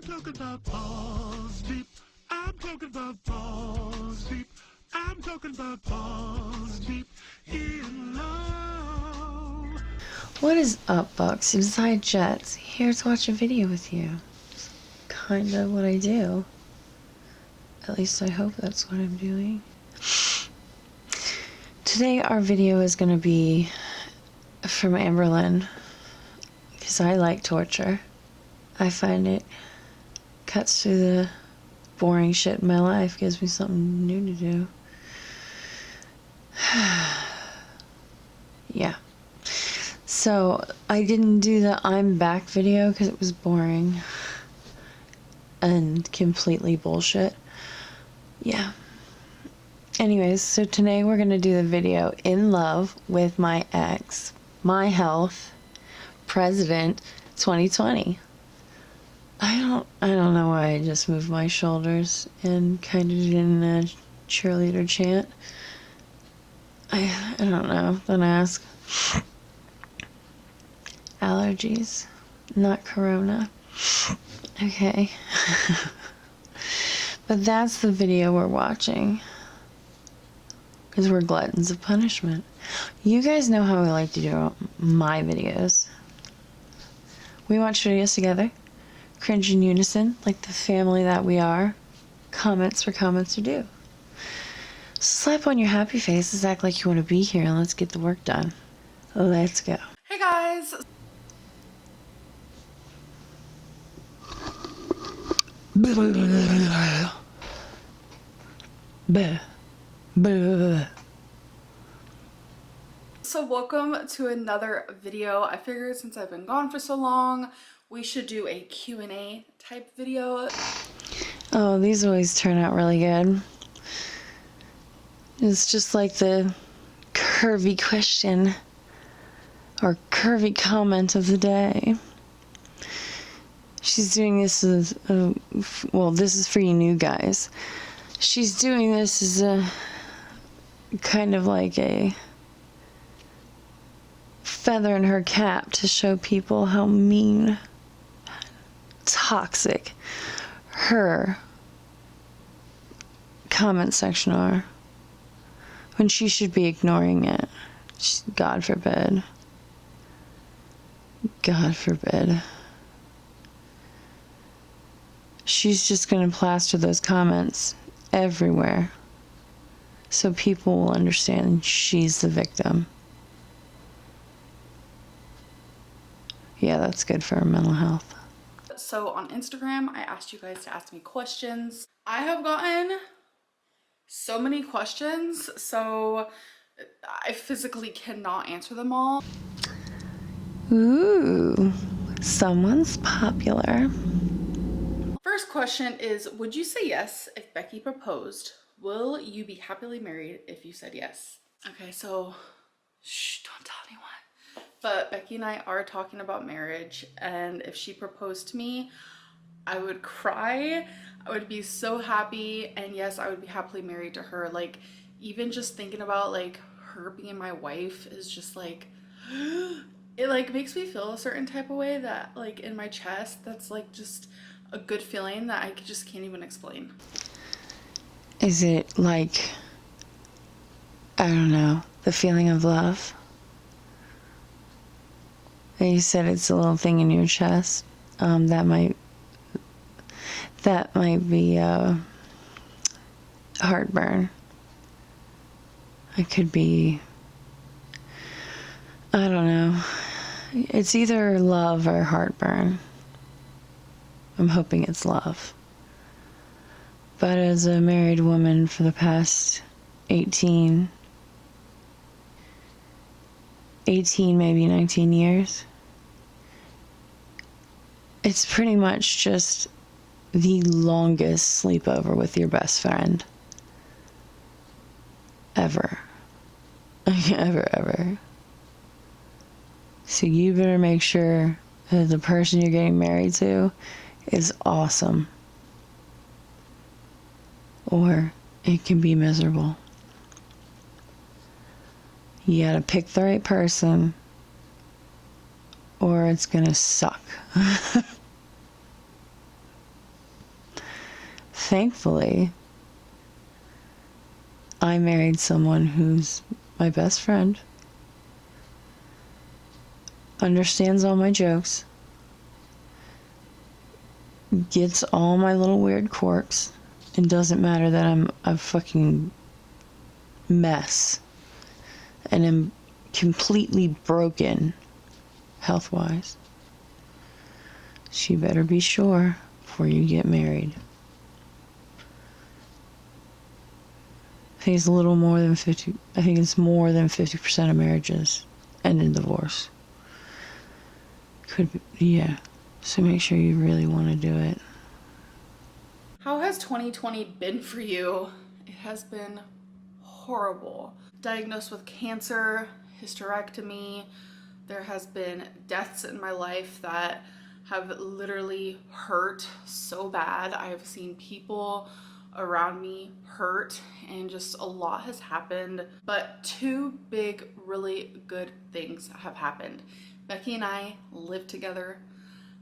talking about balls deep. I'm talking about balls deep. I'm talking about balls deep in love. What is up, Bucks? Inside Jets, here to watch a video with you. It's kinda what I do. At least I hope that's what I'm doing. Today our video is gonna be from Amberlynn, because I like torture. I find it cuts through the boring shit in my life, gives me something new to do. Yeah. So I didn't do the I'm back video because it was boring and completely bullshit. Yeah. Anyways, so today we're gonna do the video In Love with My Ex, My Health, President 2020. I don't know why I just moved my shoulders and kind of did a cheerleader chant. I don't know. Don't ask. Allergies, not corona. Okay. But that's the video we're watching, because we're gluttons of punishment. You guys know how I like to do my videos. We watch videos together, cringe in unison, like the family that we are. Comments for comments are due. Slap on your happy faces, act like you want to be here, and let's get the work done. Let's go. Hey guys! So welcome to another video. I figured since I've been gone for so long, we should do a Q&A type video. Oh, these always turn out really good. It's just like the curvy question or curvy comment of the day. She's doing this as well, this is for you new guys. She's doing this as a kind of like a feather in her cap to show people how mean, toxic her comment section are, when she should be ignoring it. God forbid. God forbid. She's just going to plaster those comments everywhere so people will understand she's the victim. Yeah, that's good for her mental health. So on Instagram, I asked you guys to ask me questions. I have gotten so many questions, so I physically cannot answer them all. Ooh, someone's popular. First question is, would you say yes if Becky proposed? Will you be happily married if you said yes? Okay, so shh, don't tell anyone. But Becky and I are talking about marriage, and if she proposed to me, I would cry. I would be so happy, and yes, I would be happily married to her. Like, even just thinking about like her being my wife is just like it like makes me feel a certain type of way that like in my chest, that's like just a good feeling that I just can't even explain. Is it like, I don't know, the feeling of love? And you said it's a little thing in your chest. That might be heartburn. It could be, I don't know. It's either love or heartburn. I'm hoping it's love. But as a married woman for the past 18, maybe 19 years, it's pretty much just the longest sleepover with your best friend ever. Ever. So you better make sure that the person you're getting married to is awesome, or it can be miserable. You gotta pick the right person, or it's gonna suck. thankfully, I married someone who's my best friend, understands all my jokes, gets all my little weird quirks. It doesn't matter that I'm a fucking mess and am completely broken health-wise. So you better be sure before you get married. I think it's a little more than 50. I think it's more than 50% of marriages end in divorce. Could be, yeah. So make sure you really want to do it. How has 2020 been for you? It has been horrible. Diagnosed with cancer, hysterectomy. There has been deaths in my life that have literally hurt so bad. I have seen people around me hurt, and just a lot has happened. But two big, really good things have happened. Becky and I live together.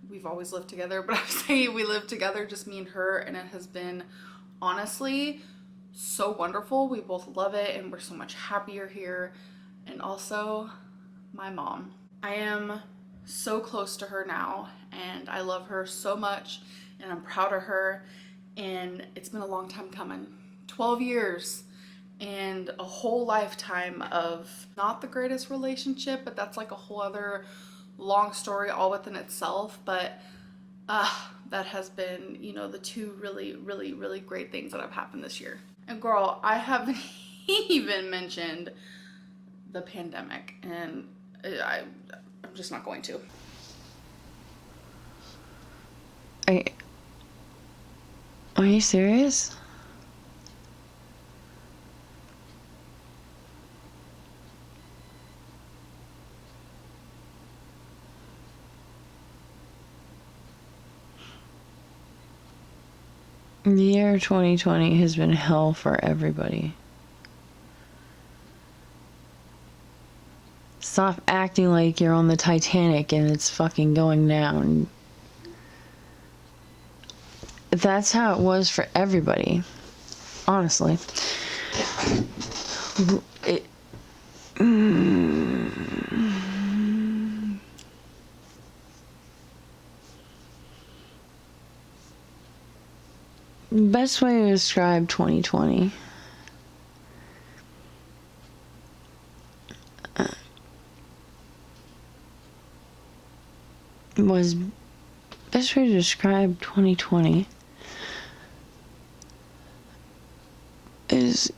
We've always lived together, but I'm saying we live together, just me and her, and it has been honestly so wonderful. We both love it, and we're so much happier here. And also, my mom. I am so close to her now, and I love her so much, and I'm proud of her. And it's been a long time coming. 12 years and a whole lifetime of not the greatest relationship, but that's like a whole other long story all within itself. But that has been, you know, the two really, really, really great things that have happened this year. And girl, I haven't even mentioned the pandemic, and I'm just not going to. Are you serious? The year 2020 has been hell for everybody. Stop acting like you're on the Titanic and it's fucking going down. That's how it was for everybody. Honestly. Best way to describe 2020 was best way to describe 2020 is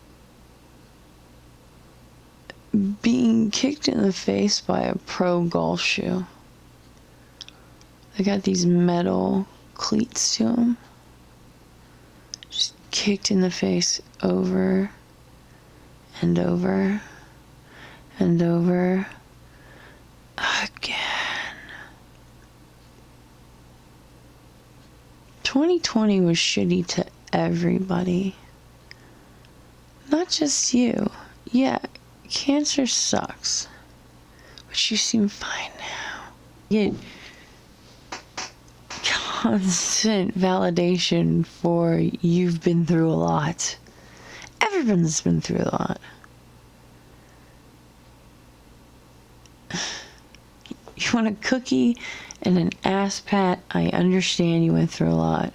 being kicked in the face by a pro golf shoe. They got these metal cleats to them. Just kicked in the face over and over and over again. 2020 was shitty to everybody. Not just you. Yeah, cancer sucks. But you seem fine now. You get constant validation for you've been through a lot. Everyone's been through a lot. You want a cookie and an ass pat? I understand you went through a lot.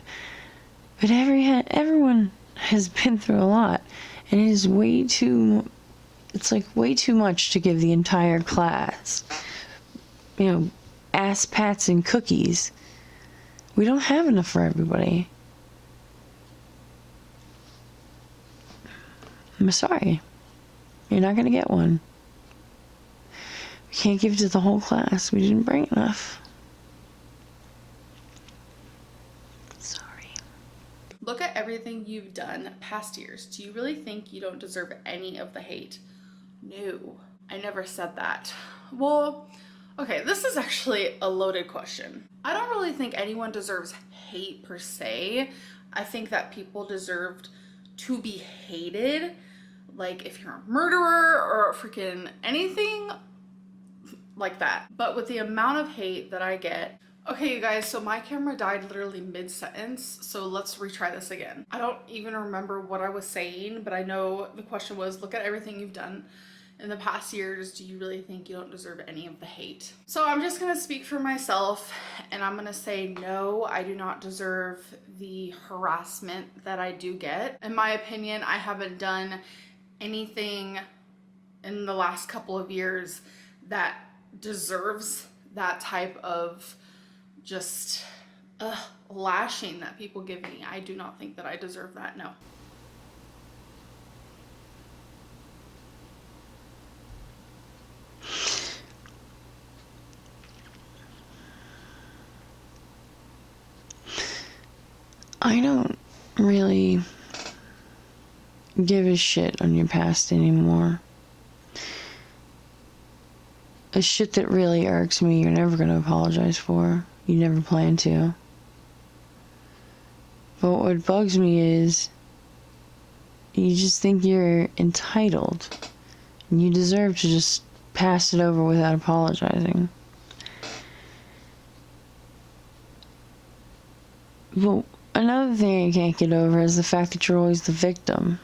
But everyone has been through a lot. And it is way too much to give the entire class. You know, ass pats and cookies. We don't have enough for everybody. I'm sorry. You're not going to get one. We can't give it to the whole class. We didn't bring enough. Sorry. Look at everything you've done past years. Do you really think you don't deserve any of the hate? No, I never said that. Well, okay, this is actually a loaded question. I don't really think anyone deserves hate per se. I think that people deserved to be hated. Like if you're a murderer or freaking anything like that. But with the amount of hate that I get Okay, you guys, so my camera died literally mid-sentence, so let's retry this again. I don't even remember what I was saying, but I know the question was, look at everything you've done in the past years. Do you really think you don't deserve any of the hate? So I'm just gonna speak for myself, and I'm gonna say no, I do not deserve the harassment that I do get. In my opinion, I haven't done anything in the last couple of years that deserves that type of just lashing that people give me. I do not think that I deserve that, no. I don't really give a shit on your past anymore. A shit that really irks me, you're never gonna apologize for. You never plan to. But what bugs me is you just think you're entitled and you deserve to just pass it over without apologizing. But another thing I can't get over is the fact that you're always the victim,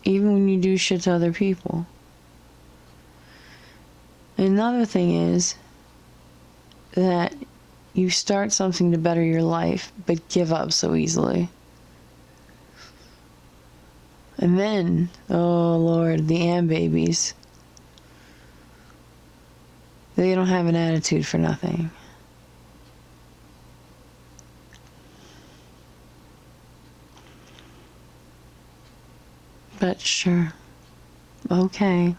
even when you do shit to other people. Another thing is that you start something to better your life, but give up so easily. And then, oh Lord, the Am babies. They don't have an attitude for nothing. But sure. Okay.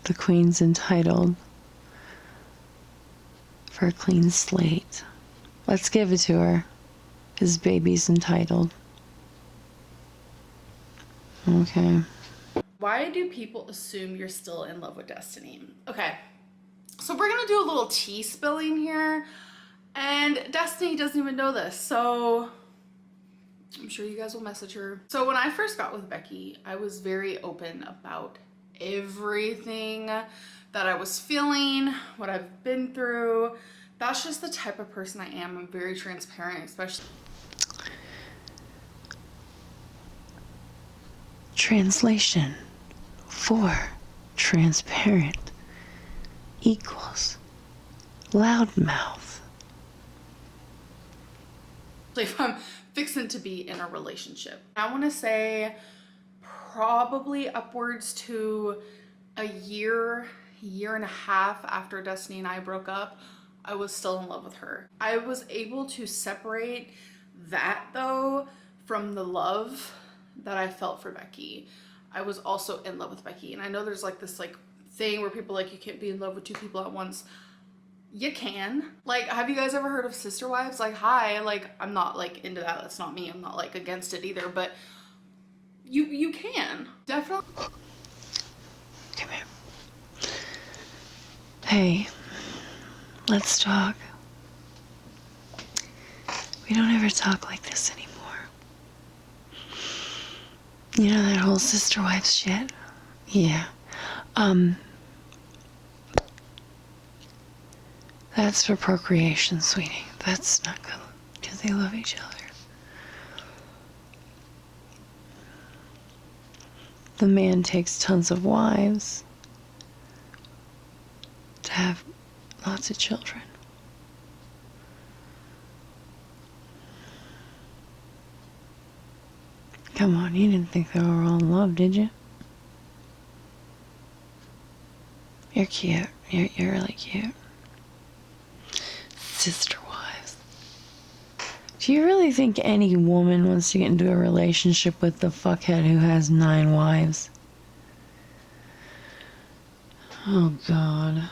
The Queen's entitled for a clean slate. Let's give it to her. His baby's entitled. Okay. Why do people assume you're still in love with Destiny? Okay, so we're gonna do a little tea spilling here, and Destiny doesn't even know this, so I'm sure you guys will message her. So when I first got with Becky, I was very open about everything that I was feeling, what I've been through. That's just the type of person I am. I'm very transparent, especially. Translation for transparent equals loudmouth. If I'm fixing to be in a relationship, I want to say probably upwards to a year and a half after Destiny and I broke up, I was still in love with her. I was able to separate that though from the love that I felt for Becky. I was also in love with Becky, and I know there's like this like thing where people like, you can't be in love with two people at once. You can. Like, have you guys ever heard of sister wives? Like, hi, like, I'm not like into that. That's not me. I'm not like against it either, but you can definitely. Come here. Hey, let's talk. We don't ever talk like this anymore. You know that whole sister wives shit? Yeah. That's for procreation, sweetie. That's not good, because they love each other. The man takes tons of wives to have lots of children. Come on, you didn't think they were all in love, did you? You're cute. You're really cute. Sister wives. Do you really think any woman wants to get into a relationship with the fuckhead who has 9 wives? Oh God.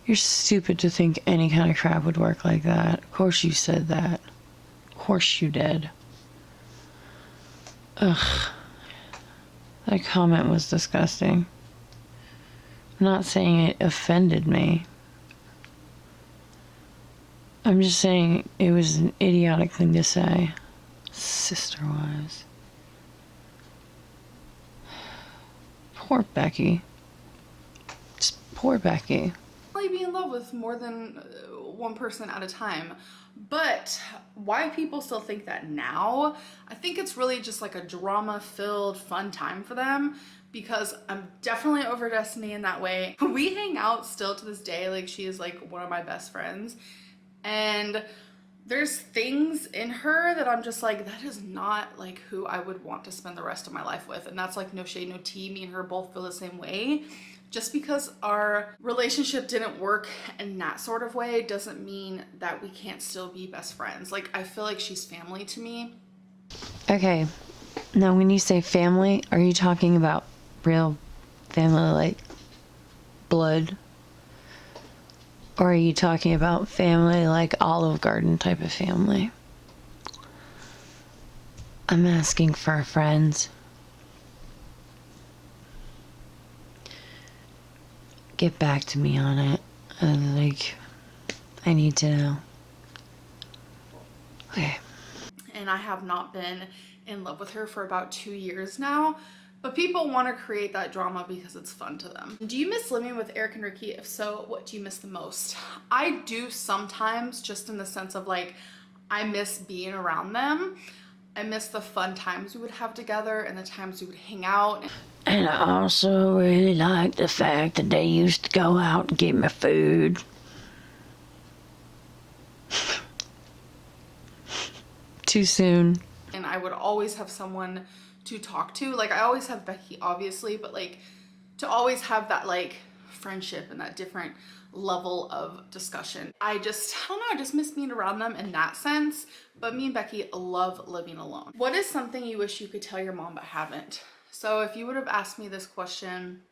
You're stupid to think any kind of crap would work like that. Of course you said that. Of course you did. Ugh. That comment was disgusting. I'm not saying it offended me. I'm just saying it was an idiotic thing to say. Sister wives. Poor Becky. Just Poor Becky. Be in love with more than one person at a time. But why people still think that now, I think it's really just like a drama-filled fun time for them, because I'm definitely over Destiny in that way. We hang out still to this day. Like, she is like one of my best friends, and there's things in her that I'm just like, that is not like who I would want to spend the rest of my life with. And that's like no shade, no tea. Me and her both feel the same way. Just because our relationship didn't work in that sort of way doesn't mean that we can't still be best friends. Like, I feel like she's family to me. Okay, now when you say family, are you talking about real family, like blood? Or are you talking about family like Olive Garden type of family? I'm asking for friends. Get back to me on it. Like, I need to know. Okay. And I have not been in love with her for about 2 years now, but people want to create that drama because it's fun to them. Do you miss living with Eric and Ricky? If so, what do you miss the most? I do sometimes, just in the sense of like, I miss being around them. I miss the fun times we would have together and the times we would hang out. And I also really like the fact that they used to go out and get me food. Too soon. And I would always have someone to talk to. Like, I always have Becky, obviously, but like, to always have that like friendship and that different level of discussion. I don't know, I just miss being around them in that sense. But me and Becky love living alone. What is something you wish you could tell your mom but haven't? So if you would have asked me this question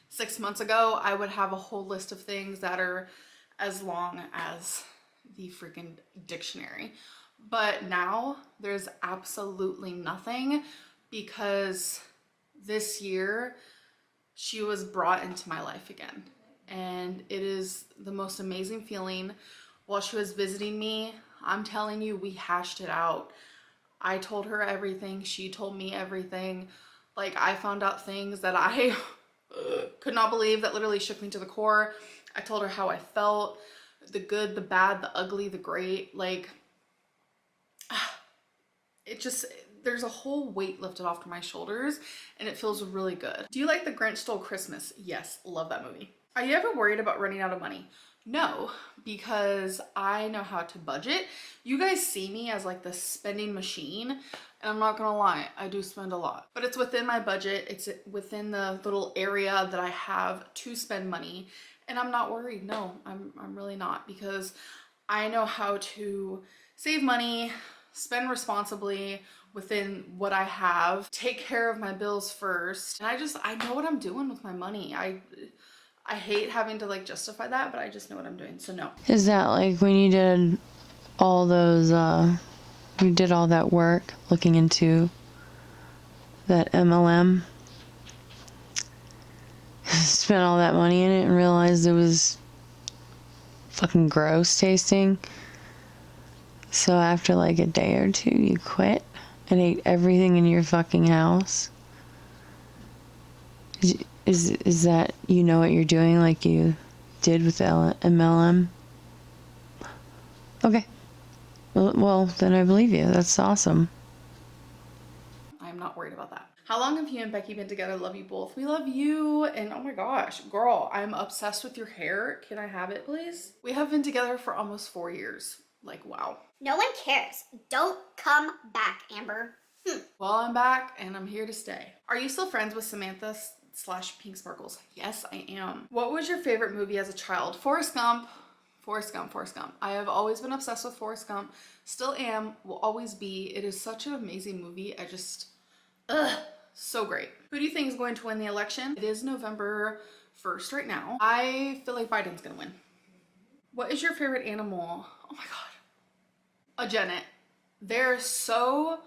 6 months ago, I would have a whole list of things that are as long as the freaking dictionary. But now there's absolutely nothing, because this year she was brought into my life again. And it is the most amazing feeling. While she was visiting me, I'm telling you, we hashed it out. I told her everything. She told me everything. Like, I found out things that I could not believe, that literally shook me to the core. I told her how I felt, the good, the bad, the ugly, the great. Like, it just, there's a whole weight lifted off my shoulders, and it feels really good. Do you like The Grinch Stole Christmas? Yes, love that movie. Are you ever worried about running out of money? No, because I know how to budget. You guys see me as like the spending machine, and I'm not gonna lie, I do spend a lot, but it's within my budget. It's within the little area that I have to spend money, and I'm not worried. No, I'm really not, because I know how to save money, spend responsibly within what I have, take care of my bills first. And I know what I'm doing with my money. I hate having to like justify that, but I just know what I'm doing, so no. Is that like when you did all those, you did all that work looking into that MLM? Spent all that money in it and realized it was fucking gross tasting. So after like a day or two, you quit and ate everything in your fucking house? Is that, you know what you're doing, like you did with MLM? Okay. Well, then I believe you. That's awesome. I'm not worried about that. How long have you and Becky been together? Love you both. We love you. And oh my gosh, girl, I'm obsessed with your hair. Can I have it, please? We have been together for almost 4 years. Like, wow. No one cares. Don't come back, Amber. Well, I'm back and I'm here to stay. Are you still friends with Samantha / Pink Sparkles? Yes, I am. What was your favorite movie as a child? Forrest Gump. Forrest Gump, Forrest Gump. I have always been obsessed with Forrest Gump. Still am, will always be. It is such an amazing movie. So great. Who do you think is going to win the election? It is November 1st right now. I feel like Biden's gonna win. What is your favorite animal? Oh my God. A genet. They're so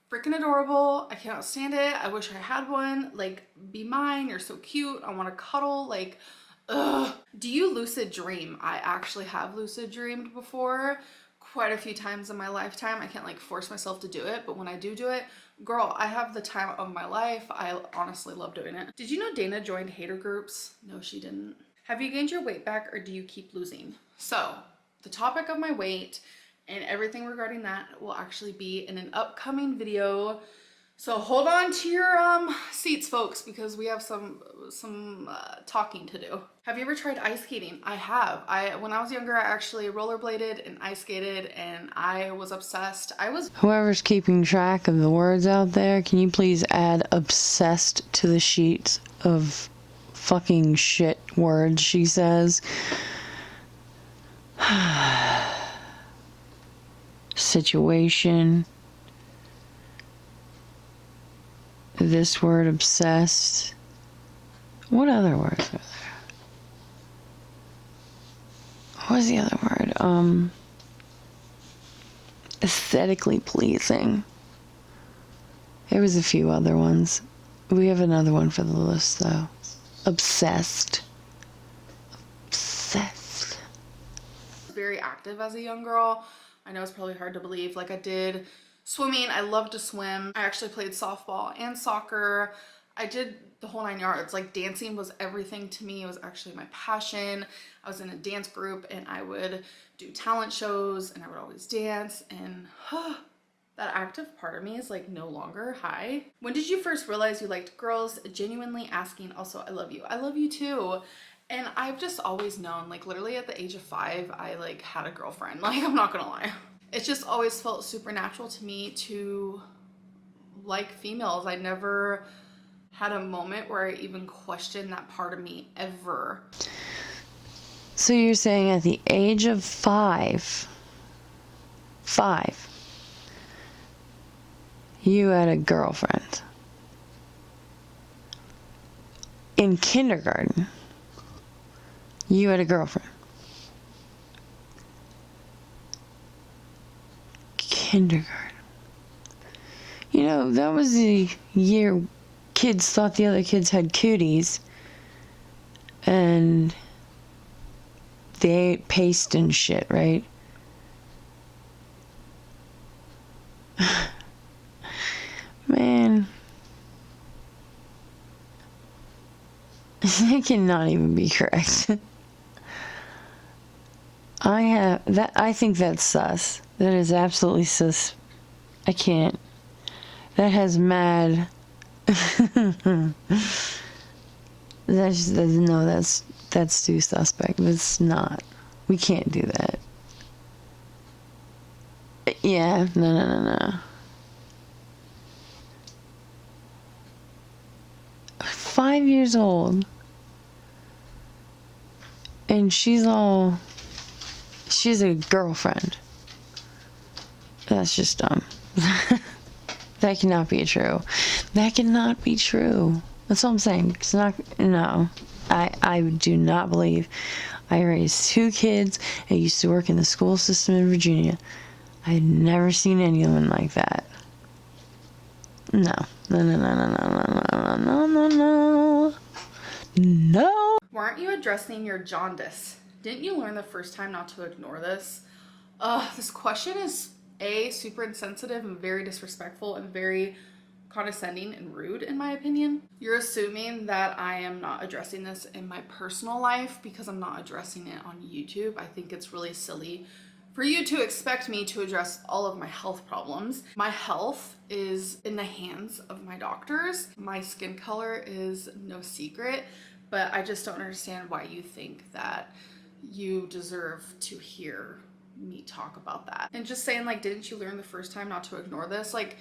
freaking adorable. I cannot stand it. I wish I had one. Like, be mine. You're so cute. I want to cuddle. Like, ugh. Do you lucid dream? I actually have lucid dreamed before quite a few times in my lifetime. I can't like force myself to do it, but when I do it, girl, I have the time of my life. I honestly love doing it. Did you know Dana joined hater groups? No, she didn't. Have you gained your weight back or do you keep losing? So the topic of my weight and everything regarding that will actually be in an upcoming video. So hold on to your seats, folks, because we have some talking to do. Have you ever tried ice skating? I have. When I was younger, I actually rollerbladed and ice skated, and I was obsessed. Whoever's keeping track of the words out there, can you please add obsessed to the sheets of fucking shit words she says? Situation. This word, obsessed. What other words are there? What was the other word? Aesthetically pleasing. There was a few other ones. We have another one for the list, though. Obsessed. Obsessed. Very active as a young girl. I know it's probably hard to believe. Like, I did swimming. I loved to swim. I actually played softball and soccer. I did the whole 9 yards. Like, dancing was everything to me. It was actually my passion. I was in a dance group and I would do talent shows and I would always dance, and that active part of me is like no longer high. When did you first realize you liked girls? Genuinely asking. Also, I love you. I love you too. And I've just always known, like literally at the age of 5, I like had a girlfriend. Like, I'm not gonna lie. It's just always felt supernatural to me to like females. I never had a moment where I even questioned that part of me ever. So you're saying at the age of 5, you had a girlfriend. In kindergarten, you had a girlfriend. Kindergarten. You know, that was the year kids thought the other kids had cooties, and they ate paste and shit, right? Man. It cannot even be correct. I think that's sus. That is absolutely sus. I can't. That has mad. That's too suspect. That's not. We can't do that. Yeah, no. 5 years old. And she's a girlfriend. That's just dumb. That cannot be true. That cannot be true. That's what I'm saying. It's not, no. I do not believe. I raised 2 kids. I used to work in the school system in Virginia. I had never seen anyone like that. No. No. Weren't you addressing your jaundice? Didn't you learn the first time not to ignore this? This question is super insensitive and very disrespectful and very condescending and rude, in my opinion. You're assuming that I am not addressing this in my personal life because I'm not addressing it on YouTube. I think it's really silly for you to expect me to address all of my health problems. My health is in the hands of my doctors. My skin color is no secret, but I just don't understand why you think that you deserve to hear me talk about that. And just saying, like, didn't you learn the first time not to ignore this? Like,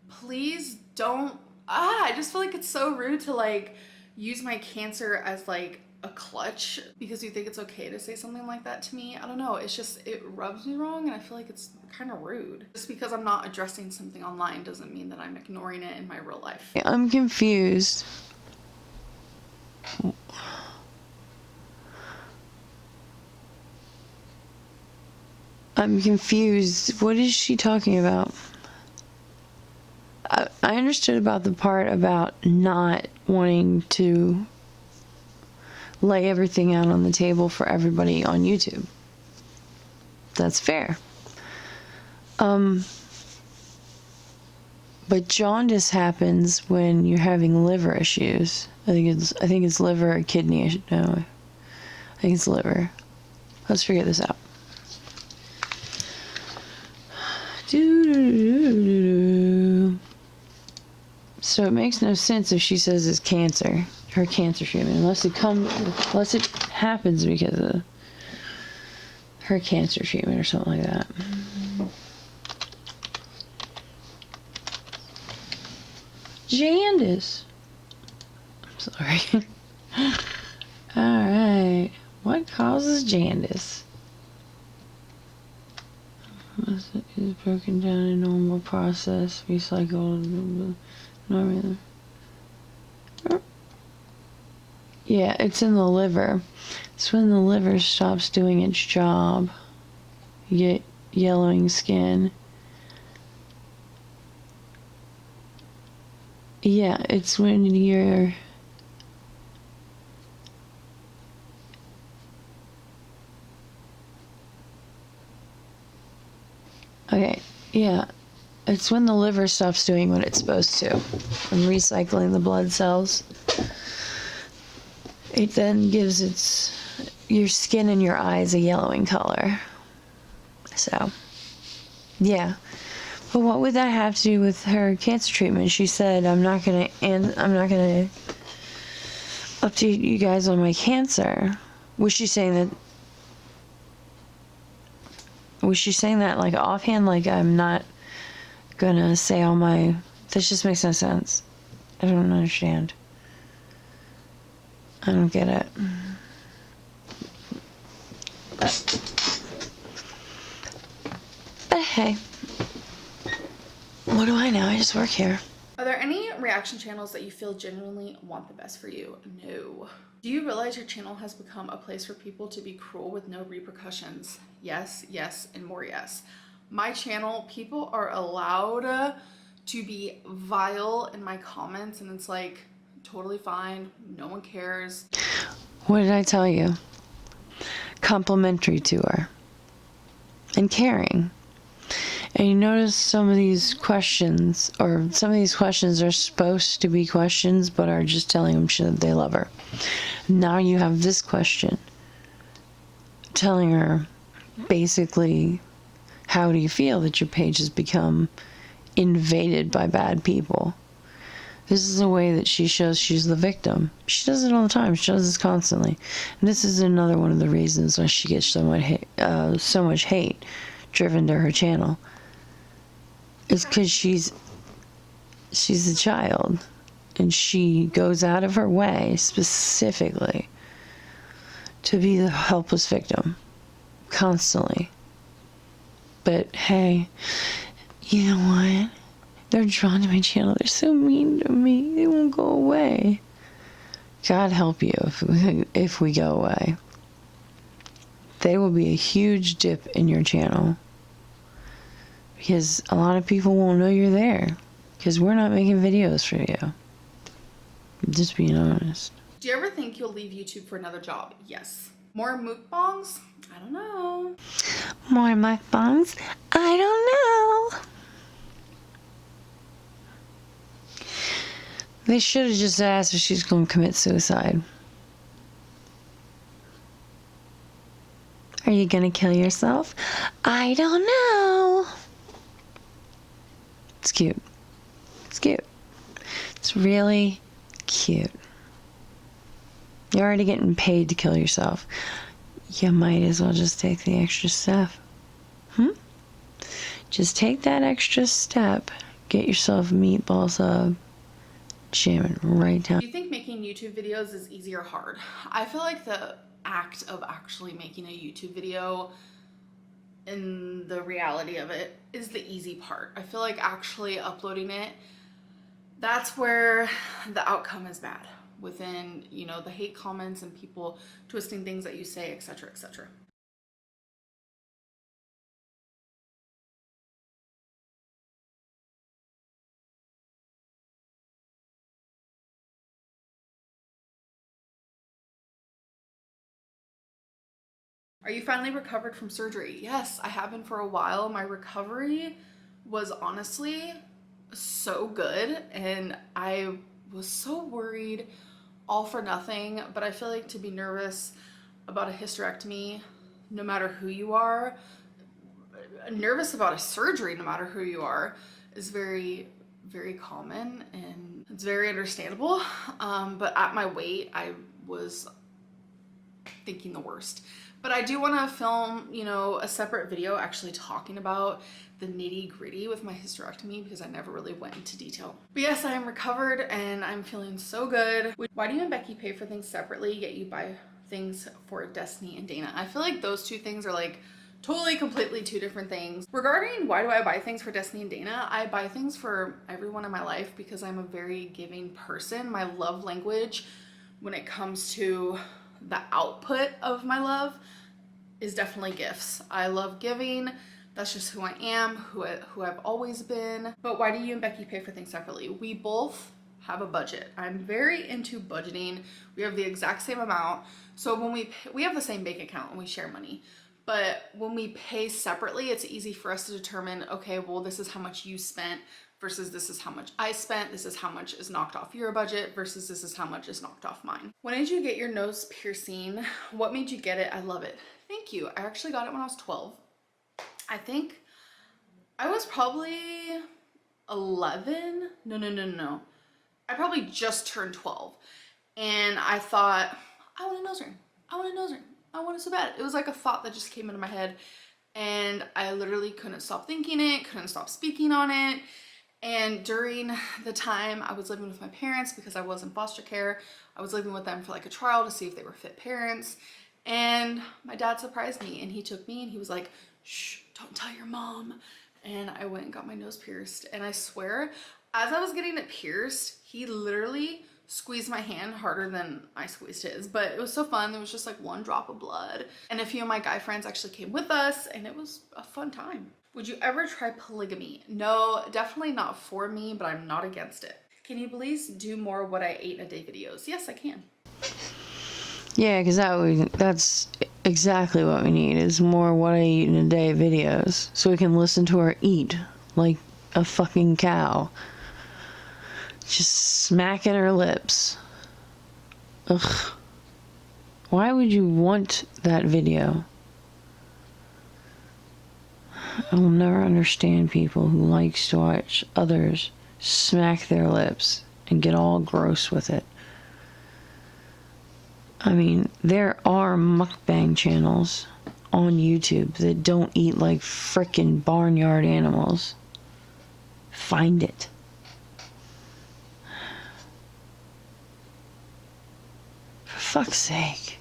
please don't. I just feel like it's so rude to like use my cancer as like a clutch because you think it's okay to say something like that to me. I don't know. It's just, it rubs me wrong and I feel like it's kind of rude. Just because I'm not addressing something online doesn't mean that I'm ignoring it in my real life. I'm confused. I'm confused. What is she talking about? I understood about the part about not wanting to lay everything out on the table for everybody on YouTube. That's fair. But jaundice happens when you're having liver issues. I think it's liver or kidney. No, I think it's liver. Let's figure this out. So it makes no sense if she says it's cancer, her cancer treatment, unless it happens because of her cancer treatment or something like that. Jaundice. I'm sorry. Alright. What causes jaundice? Is broken down in normal process, recycled, normally. Yeah, it's in the liver. It's when the liver stops doing its job. You get yellowing skin. Yeah, it's when you're... Okay, yeah. It's when the liver stops doing what it's supposed to and recycling the blood cells. It then gives your skin and your eyes a yellowing color. So, yeah. But what would that have to do with her cancer treatment? She said, I'm not gonna update you guys on my cancer. Was she saying that like offhand, like I'm not gonna say all my... This just makes no sense. I don't understand. I don't get it. But hey, what do I know? I just work here. Are there any reaction channels that you feel genuinely want the best for you? No. Do you realize your channel has become a place for people to be cruel with no repercussions? Yes, yes, and more yes. My channel, people are allowed to be vile in my comments, and it's like totally fine. No one cares. What did I tell you? Complimentary to her. And caring. And you notice some of these questions are supposed to be questions, but are just telling them that they love her. Now you have this question telling her basically, how do you feel that your page has become invaded by bad people? This is a way that she shows she's the victim. She does it all the time. She does this constantly. And this is another one of the reasons why she gets so much hate driven to her channel. It's because she's a child. And she goes out of her way specifically to be the helpless victim. Constantly. But hey, you know what? They're drawn to my channel. They're so mean to me. They won't go away. God help you if we go away. There will be a huge dip in your channel. Because a lot of people won't know you're there. Because we're not making videos for you. Just being honest. Do you ever think you'll leave YouTube for another job? Yes. More mukbangs? I don't know. More mukbangs? I don't know. They should have just asked if she's going to commit suicide. Are you going to kill yourself? I don't know. It's cute. It's cute. It's really cute. You're already getting paid to kill yourself. You might as well just take the extra step. Just take that extra step. Get yourself a meatball sub. Jam it right down. Do you think making YouTube videos is easy or hard? I feel like the act of actually making a YouTube video and the reality of it is the easy part. I feel like actually uploading it, that's where the outcome is bad. Within, you know, the hate comments and people twisting things that you say, etc., etc. Are you finally recovered from surgery? Yes, I have been for a while. My recovery was honestly so good, and I was so worried, all for nothing. But I feel like to be nervous about a hysterectomy, no matter who you are, nervous about a surgery, no matter who you are, is very, very common, and it's very understandable. But at my weight, I was thinking the worst. But I do want to film, you know, a separate video actually talking about the nitty gritty with my hysterectomy, because I never really went into detail. But yes, I am recovered and I'm feeling so good. Why do you and Becky pay for things separately, yet you buy things for Destiny and Dana? I feel like those two things are like totally, completely two different things. Regarding why do I buy things for Destiny and Dana, I buy things for everyone in my life because I'm a very giving person. My love language when it comes to the output of my love is definitely gifts. I love giving. That's just who I am, who I've always been. But why do you and Becky pay for things separately? We both have a budget. I'm very into budgeting. We have the exact same amount. So when we have the same bank account and we share money. But when we pay separately, it's easy for us to determine, okay, well, this is how much you spent versus this is how much I spent. This is how much is knocked off your budget versus this is how much is knocked off mine. When did you get your nose piercing? What made you get it? I love it. Thank you. I actually got it when I was 12. I think I was probably 11. No. I probably just turned 12. And I thought, I want a nose ring. I want a nose ring. I want it so bad. It was like a thought that just came into my head. And I literally couldn't stop thinking it, couldn't stop speaking on it. And during the time I was living with my parents, because I was in foster care, I was living with them for like a trial to see if they were fit parents. And my dad surprised me and he took me and he was like, shh, don't tell your mom. And I went and got my nose pierced. And I swear, as I was getting it pierced, he literally squeezed my hand harder than I squeezed his. But it was so fun. There was just like one drop of blood. And a few of my guy friends actually came with us and it was a fun time. Would you ever try polygamy? No, definitely not for me, but I'm not against it. Can you please do more what I ate in a day videos? Yes, I can. Yeah, because that's exactly what we need, is more what I eat in a day videos. So we can listen to her eat like a fucking cow. Just smacking her lips. Ugh. Why would you want that video? I will never understand people who likes to watch others smack their lips and get all gross with it. I mean, there are mukbang channels on YouTube that don't eat like frickin' barnyard animals. Find it. For fuck's sake.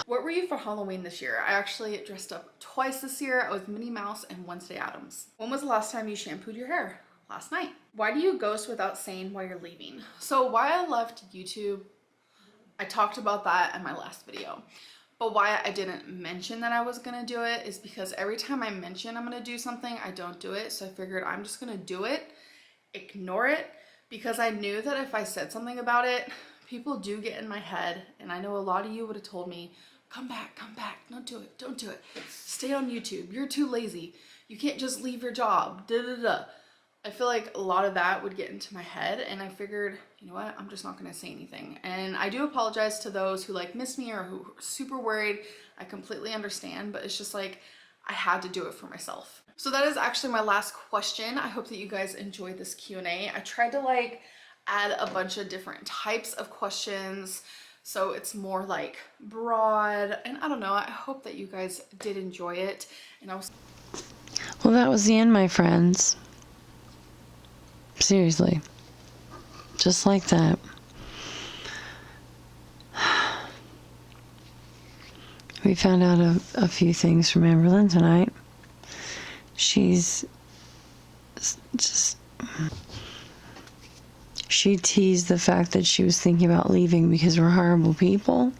What were you for Halloween this year? I actually dressed up twice this year. I was Minnie Mouse and Wednesday Addams. When was the last time you shampooed your hair? Last night. Why do you ghost without saying why you're leaving? So why I left YouTube, I talked about that in my last video. But why I didn't mention that I was gonna do it is because every time I mention I'm gonna do something, I don't do it. So I figured I'm just gonna do it, ignore it, because I knew that if I said something about it, people do get in my head. And I know a lot of you would have told me, come back, don't do it, don't do it. Stay on YouTube, you're too lazy. You can't just leave your job, da-da-da. I feel like a lot of that would get into my head, and I figured, you know what, I'm just not gonna say anything. And I do apologize to those who like miss me or who are super worried. I completely understand, but it's just like, I had to do it for myself. So that is actually my last question. I hope that you guys enjoyed this Q&A. I tried to like add a bunch of different types of questions, so it's more like broad, and I don't know, I hope that you guys did enjoy it. And Well, that was the end, my friends. Seriously. Just like that. We found out a few things from Amberlynn tonight. She's just... She teased the fact that she was thinking about leaving because we're horrible people,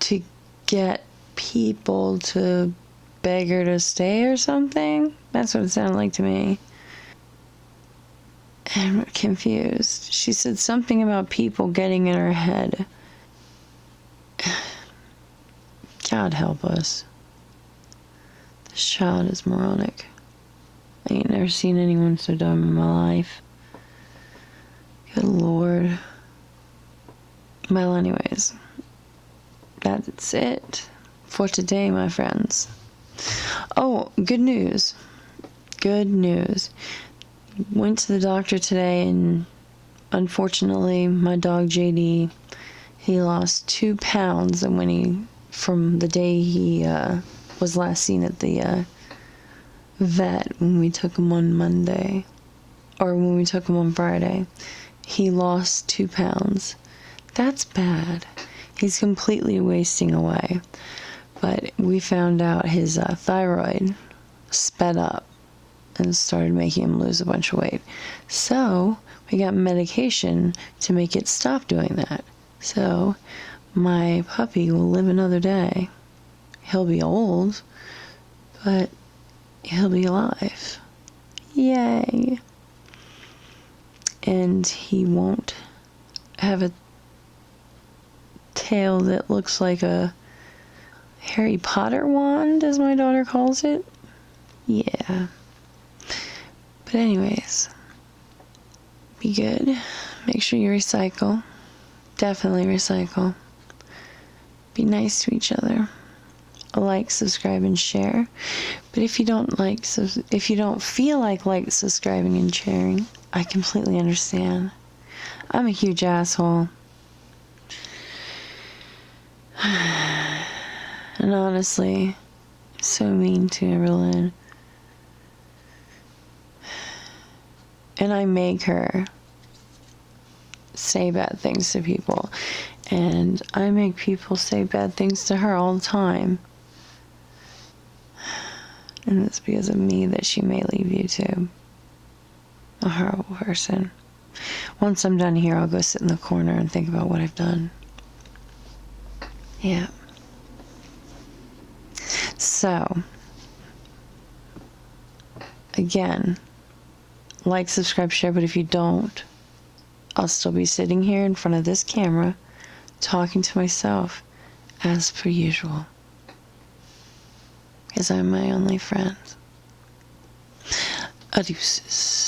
to get people to beg her to stay or something. That's what it sounded like to me. And I'm confused. She said something about people getting in her head. God help us. This child is moronic. I ain't never seen anyone so dumb in my life. Good Lord. Well, anyways, that's it for today, my friends. Oh, good news. Good news. Went to the doctor today, and unfortunately, my dog JD, he lost 2 pounds from the day he was last seen at the vet when we took him on Monday, or when we took him on Friday. He lost 2 pounds. That's bad. He's completely wasting away. But we found out his thyroid sped up and started making him lose a bunch of weight. So we got medication to make it stop doing that. So my puppy will live another day. He'll be old, but he'll be alive. Yay. And he won't have a tail that looks like a Harry Potter wand, as my daughter calls it. Yeah. But anyways, be good. Make sure you recycle. Definitely recycle. Be nice to each other. Like, subscribe, and share. But if you don't feel like subscribing, and sharing, I completely understand. I'm a huge asshole. And honestly, so mean to Amberlynn. And I make her say bad things to people. And I make people say bad things to her all the time. And it's because of me that she may leave YouTube. A horrible person. Once I'm done here, I'll go sit in the corner and think about what I've done. Yeah. So, again, like, subscribe, share, but if you don't, I'll still be sitting here in front of this camera talking to myself as per usual. Because I'm my only friend. Adeuces.